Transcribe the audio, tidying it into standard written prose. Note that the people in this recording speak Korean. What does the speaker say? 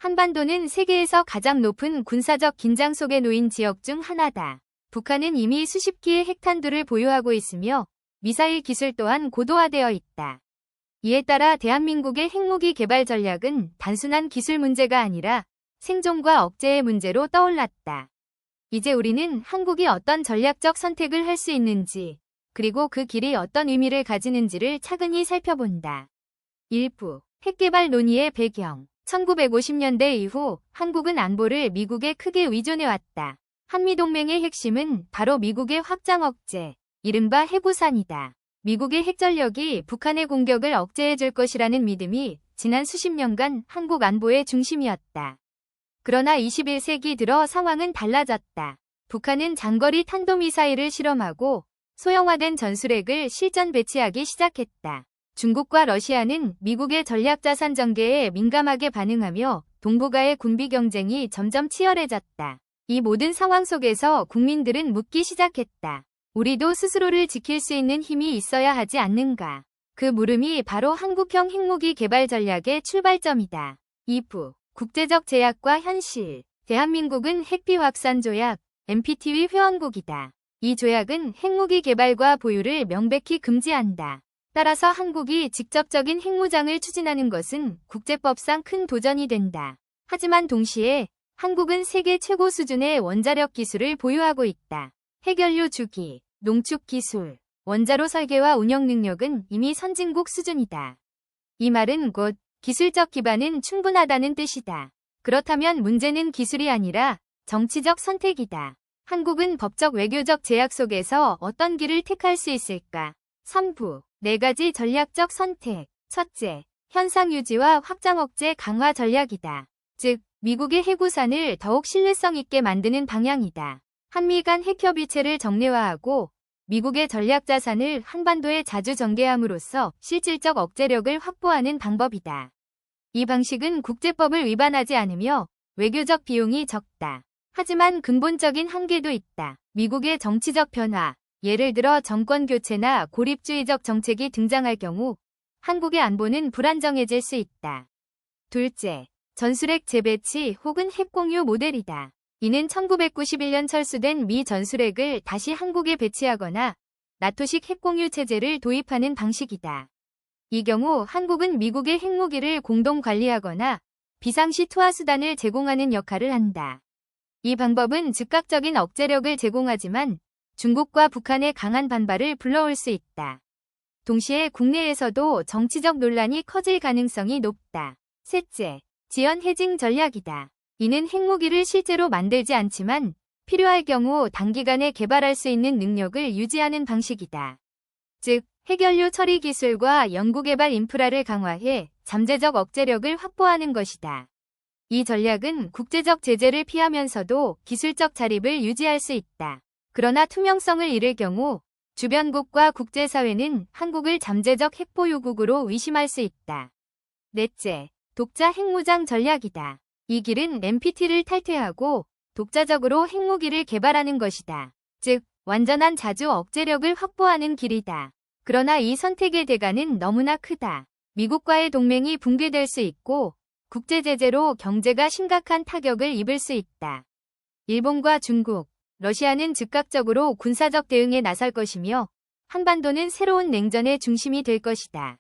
한반도는 세계에서 가장 높은 군사적 긴장 속에 놓인 지역 중 하나다. 북한은 이미 수십 기의 핵탄두를 보유하고 있으며 미사일 기술 또한 고도화되어 있다. 이에 따라 대한민국의 핵무기 개발 전략은 단순한 기술 문제가 아니라 생존과 억제의 문제로 떠올랐다. 이제 우리는 한국이 어떤 전략적 선택을 할 수 있는지, 그리고 그 길이 어떤 의미를 가지는지를 차근히 살펴본다. 1부 핵개발 논의의 배경. 1950년대 이후 한국은 안보를 미국에 크게 의존해왔다. 한미동맹의 핵심은 바로 미국의 확장 억제, 이른바 해부산이다. 미국의 핵전력이 북한의 공격을 억제해줄 것이라는 믿음이 지난 수십 년간 한국 안보의 중심이었다. 그러나 21세기 들어 상황은 달라졌다. 북한은 장거리 탄도미사일을 실험하고 소형화된 전술핵을 실전 배치하기 시작했다. 중국과 러시아는 미국의 전략자산 전개에 민감하게 반응하며 동북아의 군비 경쟁이 점점 치열해졌다. 이 모든 상황 속에서 국민들은 묻기 시작했다. 우리도 스스로를 지킬 수 있는 힘이 있어야 하지 않는가? 그 물음이 바로 한국형 핵무기 개발 전략의 출발점이다. 2부 국제적 제약과 현실. 대한민국은 핵비확산 조약 NPT의 회원국이다. 이 조약은 핵무기 개발과 보유를 명백히 금지한다. 따라서 한국이 직접적인 핵무장을 추진하는 것은 국제법상 큰 도전이 된다. 하지만 동시에 한국은 세계 최고 수준의 원자력 기술을 보유하고 있다. 핵연료 주기, 농축 기술, 원자로 설계와 운영 능력은 이미 선진국 수준이다. 이 말은 곧 기술적 기반은 충분하다는 뜻이다. 그렇다면 문제는 기술이 아니라 정치적 선택이다. 한국은 법적 외교적 제약 속에서 어떤 길을 택할 수 있을까? 3부 4가지 전략적 선택. 첫째, 현상 유지와 확장 억제 강화 전략이다. 즉, 미국의 핵우산을 더욱 신뢰성 있게 만드는 방향이다. 한미 간 핵협의체를 정례화하고 미국의 전략자산을 한반도에 자주 전개함으로써 실질적 억제력을 확보하는 방법이다. 이 방식은 국제법을 위반하지 않으며 외교적 비용이 적다. 하지만 근본적인 한계도 있다. 미국의 정치적 변화, 예를 들어 정권 교체나 고립주의적 정책이 등장할 경우 한국의 안보는 불안정해질 수 있다. 둘째, 전술핵 재배치 혹은 핵공유 모델이다. 이는 1991년 철수된 미 전술핵을 다시 한국에 배치하거나 나토식 핵공유 체제를 도입하는 방식이다. 이 경우 한국은 미국의 핵무기를 공동 관리하거나 비상시 투하수단을 제공하는 역할을 한다. 이 방법은 즉각적인 억제력을 제공하지만 중국과 북한의 강한 반발을 불러올 수 있다. 동시에 국내에서도 정치적 논란이 커질 가능성이 높다. 셋째, 지연 해징 전략이다. 이는 핵무기를 실제로 만들지 않지만 필요할 경우 단기간에 개발할 수 있는 능력을 유지하는 방식이다. 즉, 핵연료 처리 기술과 연구개발 인프라를 강화해 잠재적 억제력을 확보하는 것이다. 이 전략은 국제적 제재를 피하면서도 기술적 자립을 유지할 수 있다. 그러나 투명성을 잃을 경우 주변국과 국제사회는 한국을 잠재적 핵보유국으로 의심할 수 있다. 넷째, 독자 핵무장 전략이다. 이 길은 NPT를 탈퇴하고 독자적으로 핵무기를 개발하는 것이다. 즉, 완전한 자주 억제력을 확보하는 길이다. 그러나 이 선택의 대가는 너무나 크다. 미국과의 동맹이 붕괴될 수 있고 국제제재로 경제가 심각한 타격을 입을 수 있다. 일본과 중국, 러시아는 즉각적으로 군사적 대응에 나설 것이며 한반도는 새로운 냉전의 중심이 될 것이다.